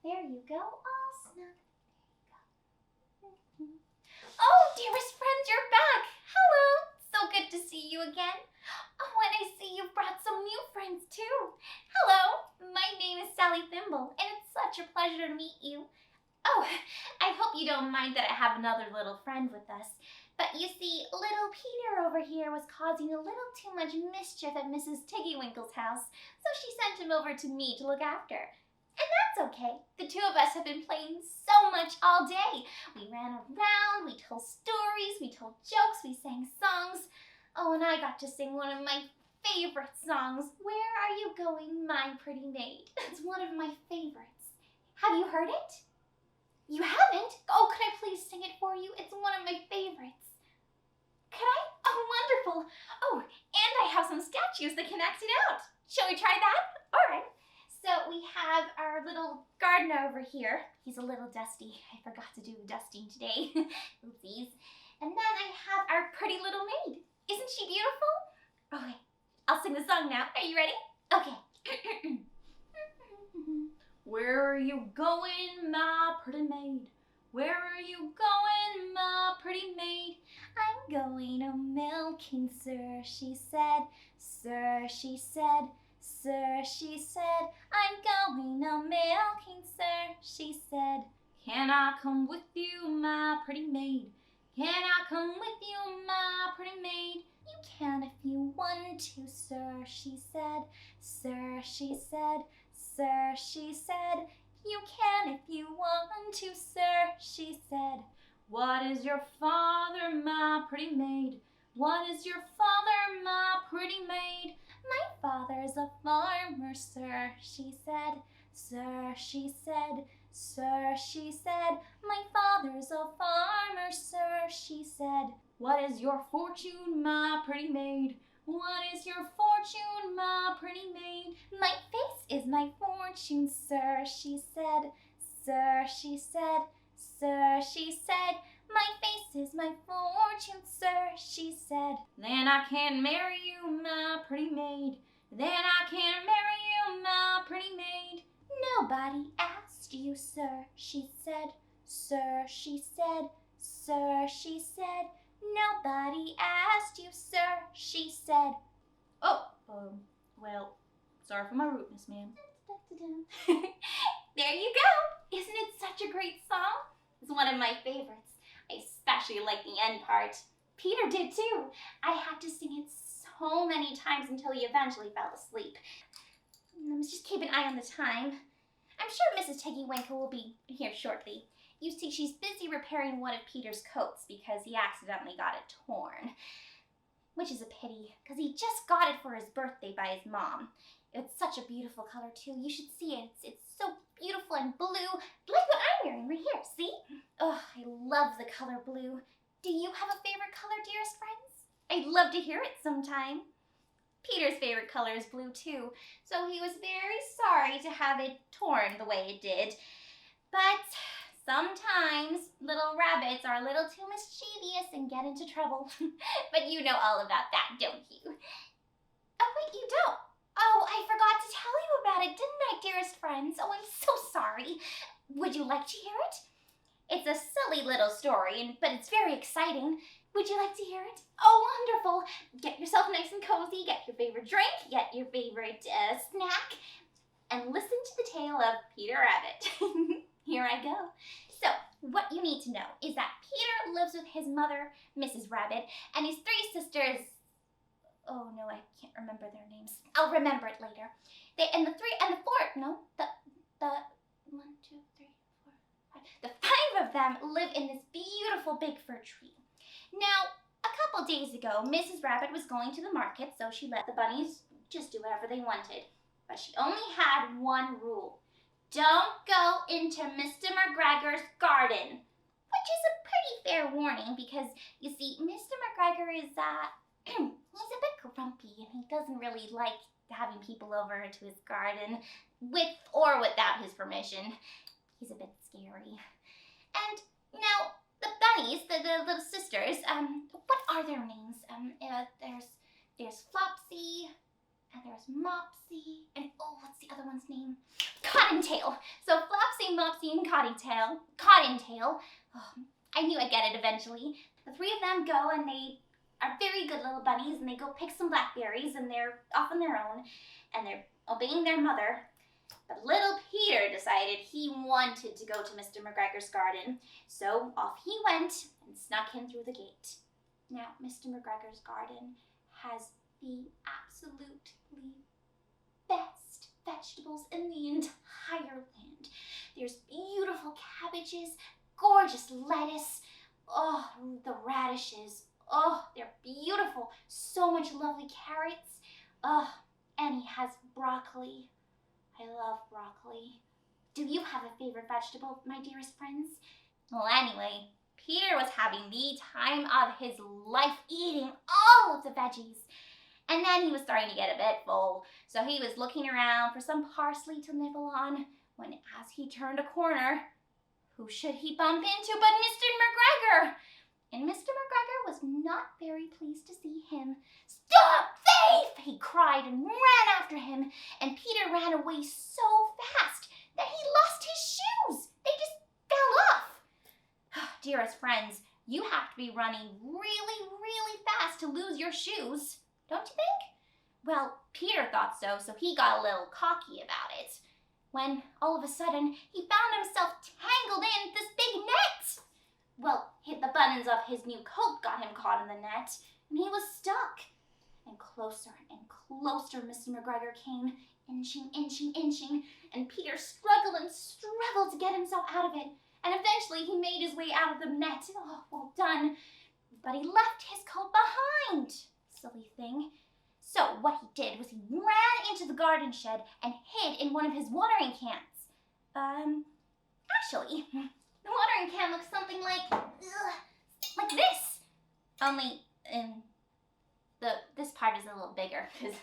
There you go, all snug. Oh, dearest friends, you're back. Hello. So good to see you again. Oh, and I see you've brought some new friends too. Hello, my name is Sally Thimball, and it's such a pleasure to meet you. Oh, I hope you don't mind that I have another little friend with us. But you see, little Peter over here was causing a little too much mischief at Mrs Twiggy Winkle's house, so she sent him over to me to look after. And that's okay. The two of us have been playing so much all day. We ran around, we told stories, we told jokes, we sang songs. Oh, and I got to sing one of my favorite songs, Where Are You Going, My Pretty Maid? It's one of my favorites. Have you heard it? You haven't? Oh, could I please sing it for you? It's one of my favorites. Could I? Oh, wonderful. Oh, and I have some statues that can act it out. Shall we try that? All right. So we have our little gardener over here. He's a little dusty. I forgot to do the dusting today. Oopsies. And then I have our pretty little maid. Isn't she beautiful? Okay, I'll sing the song now. Are you ready? Okay. Where are you going, my pretty maid? Where are you going, my pretty maid? I'm going a-milking, sir, she said. Sir, she said. Sir, she said. I'm going a-milking, sir, she said. Can I come with you, my pretty maid? Can I come with you, my pretty maid? You can if you want to, sir, she said. Sir, she said. Sir, she said. You can if you want to, sir, she said. What is your father, my pretty maid? What is your father, my pretty maid? My father's a farmer, sir, she said. Sir, she said. Sir, she said. My father's a farmer, sir, she said. What is your fortune, my pretty maid? What is your fortune, my pretty maid? My face is my fortune, sir, she said. Sir, she said. Sir, she said. My face is my fortune, sir, she said. Then I can marry you, my pretty maid. Then I can marry you, my pretty maid. Nobody asked you, sir, she said. Sir, she said. Sir, she said. Nobody asked you, sir, she said. Oh, well, sorry for my rudeness, ma'am. There you go. Isn't it such a great song? It's one of my favorites. I especially like the end part. Peter did too. I had to sing it so many times until he eventually fell asleep. Let's just keep an eye on the time. I'm sure Mrs Twiggy Winkle will be here shortly. You see, she's busy repairing one of Peter's coats because he accidentally got it torn. Which is a pity, because he just got it for his birthday by his mom. It's such a beautiful color too. You should see it. It's so beautiful and blue, like what I'm wearing right here, see? Oh, I love the color blue. Do you have a favorite color, dearest friends? I'd love to hear it sometime. Peter's favorite color is blue too, so he was very sorry to have it torn the way it did. But sometimes little rabbits are a little too mischievous and get into trouble. But you know all about that, don't you? Oh, wait, you don't? Oh, I forgot to tell you about it, didn't I, dearest friends? Oh, I'm so sorry. Would you like to hear it? It's a silly little story, but it's very exciting. Would you like to hear it? Oh, wonderful. Get yourself nice and cozy, get your favorite drink, get your favorite snack, and listen to the tale of Peter Rabbit. Here I go. So, what you need to know is that Peter lives with his mother, Mrs. Rabbit, and his three sisters. Oh no, I can't remember their names. I'll remember it later. The 1, 2, 3, 4, 5. The 5 of them live in this beautiful big fir tree. Now, a couple days ago, Mrs. Rabbit was going to the market, so she let the bunnies just do whatever they wanted. But she only had one rule. Don't go into Mr. McGregor's garden. Which is a pretty fair warning because, you see, Mr. McGregor is, he's a bit grumpy and he doesn't really like having people over to his garden with or without his permission. He's a bit scary. And now, the bunnies, the little sisters, what are their names? There's Flopsy, and there's Mopsy, and oh, what's the other one's name? Cottontail. So Flopsy, Mopsy, and Cottontail. Oh, I knew I'd get it eventually. The three of them go and they are very good little bunnies and they go pick some blackberries and they're off on their own and they're obeying their mother. But little Peter decided he wanted to go to Mr. McGregor's garden, so off he went and snuck in through the gate. Now, Mr. McGregor's garden has the absolutely best vegetables in the entire land. There's beautiful cabbages, gorgeous lettuce, oh, the radishes, oh, they're beautiful. So much lovely carrots, oh, and he has broccoli. I love broccoli. Do you have a favorite vegetable, my dearest friends? Well, anyway, Peter was having the time of his life eating all of the veggies. And then he was starting to get a bit full, so he was looking around for some parsley to nibble on, when as he turned a corner, who should he bump into but Mr. McGregor? And Mr. McGregor was not very pleased to see him. "Stop, thief!" he cried and ran after him, and Peter ran away so fast that he lost his shoes. They just fell off. Dearest friends, you have to be running really, really fast to lose your shoes, don't you think? Well, Peter thought so, so he got a little cocky about it, when all of a sudden he found himself tangled in this big net. Well, the buttons of his new coat got him caught in the net, and he was stuck. And closer Mr. McGregor came, inching, and Peter struggled and struggled to get himself out of it, and eventually he made his way out of the net. Oh, well done. But he left his coat behind, silly thing. So what he did was he ran into the garden shed and hid in one of his watering cans. Actually, the watering can looks something like this. Only this part is a little bigger because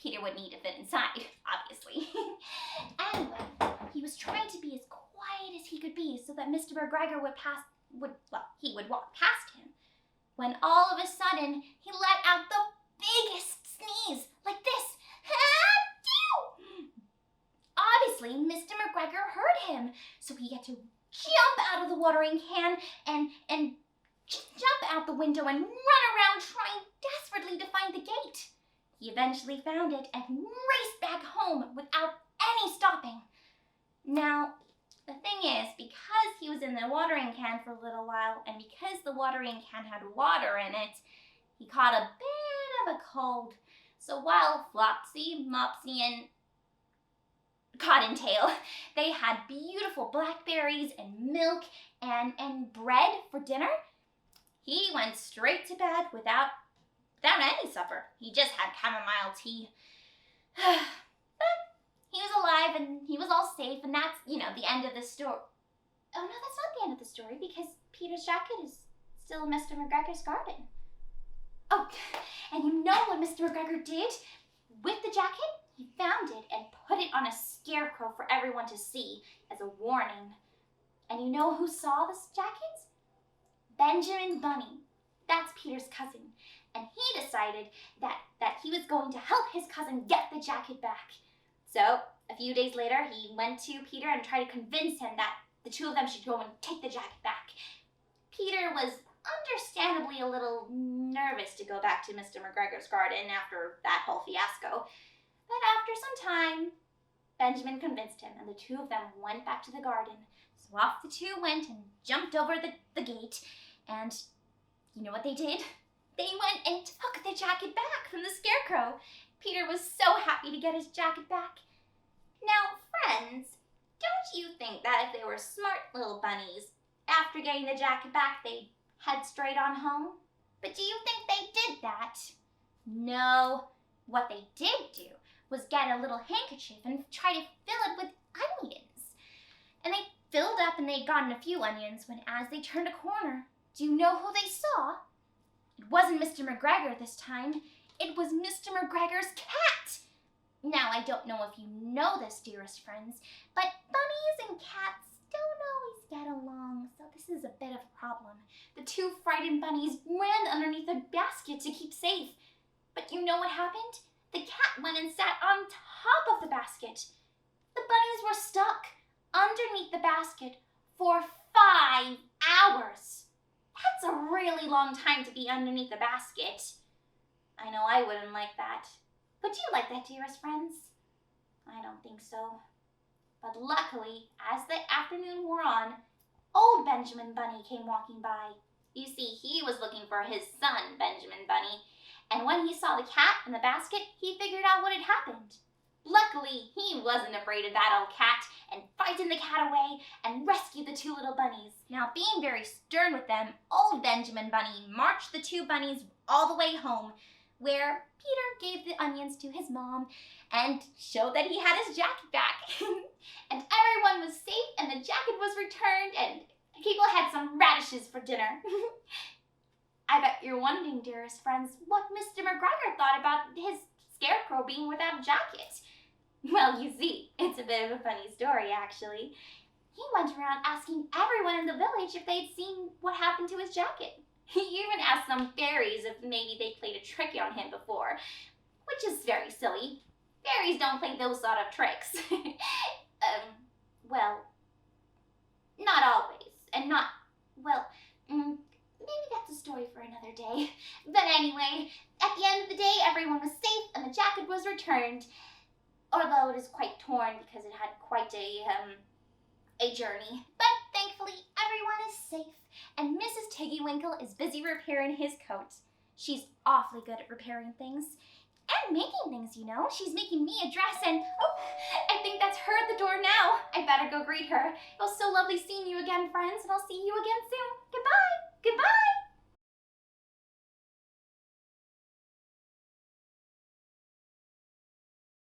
Peter would need to fit inside, obviously. Anyway, he was trying to be as quiet as he could be so that Mr. McGregor he would walk past him. When all of a sudden, he let out the biggest sneeze, like this. Achoo! Obviously, Mr. McGregor heard him, so he had to jump out of the watering can and jump out the window and run around trying desperately to find the gate. He eventually found it and raced back home without any stopping. Now, the thing is, because he was in the watering can for a little while, and because the watering can had water in it, he caught a bit of a cold. So while Flopsy, Mopsy, and Cottontail, they had beautiful blackberries and milk and bread for dinner, he went straight to bed without any supper. He just had chamomile tea. But he was alive and he was all safe, and that's, the end of the story. Oh no, that's not the end of the story, because Peter's jacket is still in Mr. McGregor's garden. Oh, and you know what Mr. McGregor did with the jacket? He found it and put it on a scarecrow for everyone to see as a warning. And you know who saw this jacket? Benjamin Bunny. That's Peter's cousin. And he decided that he was going to help his cousin get the jacket back. So, a few days later, he went to Peter and tried to convince him that the two of them should go and take the jacket back. Peter was understandably a little nervous to go back to Mr. McGregor's garden after that whole fiasco. But after some time, Benjamin convinced him, and the two of them went back to the garden. So off the two went and jumped over the gate, and you know what they did? They went and took the jacket back from the scarecrow. Peter was so happy to get his jacket back. Now, friends, don't you think that if they were smart little bunnies, after getting the jacket back, they'd head straight on home? But do you think they did that? No. What they did do was get a little handkerchief and try to fill it with onions. And they filled up and they'd gotten a few onions when as they turned a corner, do you know who they saw? It wasn't Mr. McGregor this time. It was Mr. McGregor's cat. Now, I don't know if you know this, dearest friends, but bunnies and cats don't always get along, so this is a bit of a problem. The two frightened bunnies ran underneath a basket to keep safe. But you know what happened? The cat went and sat on top of the basket. The bunnies were stuck underneath the basket for 5 hours. That's a really long time to be underneath the basket. I know I wouldn't like that. Would you like that, dearest friends? I don't think so. But luckily, as the afternoon wore on, old Benjamin Bunny came walking by. You see, he was looking for his son, Benjamin Bunny, and when he saw the cat in the basket, he figured out what had happened. Luckily, he wasn't afraid of that old cat and frightened the cat away and rescued the 2 little bunnies. Now, being very stern with them, old Benjamin Bunny marched the 2 bunnies all the way home, where Peter gave the onions to his mom and showed that he had his jacket back. And everyone was safe and the jacket was returned and people had some radishes for dinner. I bet you're wondering, dearest friends, what Mr. McGregor thought about his scarecrow being without a jacket. Well, you see, it's a bit of a funny story, actually. He went around asking everyone in the village if they'd seen what happened to his jacket. He even asked some fairies if maybe they played a trick on him before, which is very silly. Fairies don't play those sort of tricks. Well, not always, and not, well, maybe that's a story for another day. But anyway, at the end of the day, everyone was safe and the jacket was returned, although it is quite torn because it had quite a journey. But thankfully, everyone is safe, and Mrs. Twiggy Winkle is busy repairing his coat. She's awfully good at repairing things. And making things, you know. She's making me a dress and, oh, I think that's her at the door now. I better go greet her. It was so lovely seeing you again, friends, and I'll see you again soon. Goodbye. Goodbye.